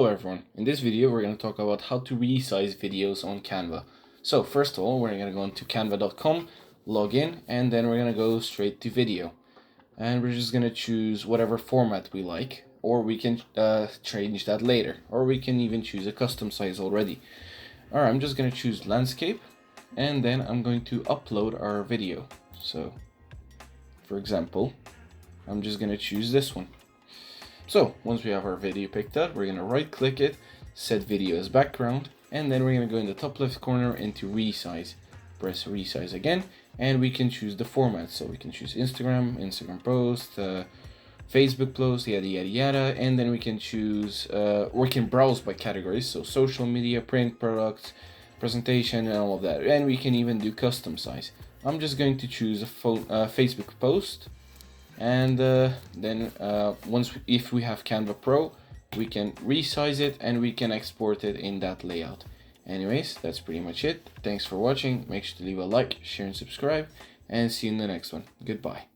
Hello everyone, in this video we're going to talk about how to resize videos on Canva. So first of all, we're going to go into canva.com, log in, and then we're going to go straight to video. And we're just going to choose whatever format we like, or we can change that later, or we can even choose a custom size already. Alright, I'm just going to choose landscape, and then I'm going to upload our video. So for example, I'm just going to choose this one. So once we have our video picked up, we're going to right click it, set video as background, and then we're going to go in the top left corner into resize. Press resize again, and we can choose the format. So we can choose Instagram post, Facebook post, yada yada yada, and then we can choose, we can browse by categories, so social media, print, products, presentation, and all of that. And we can even do custom size. I'm just going to choose a Facebook post. And then if we have Canva Pro, we can resize it and we can export it in that layout. Anyways, that's pretty much it. Thanks for watching. Make sure to leave a like, share, and subscribe, and see you in the next one. Goodbye.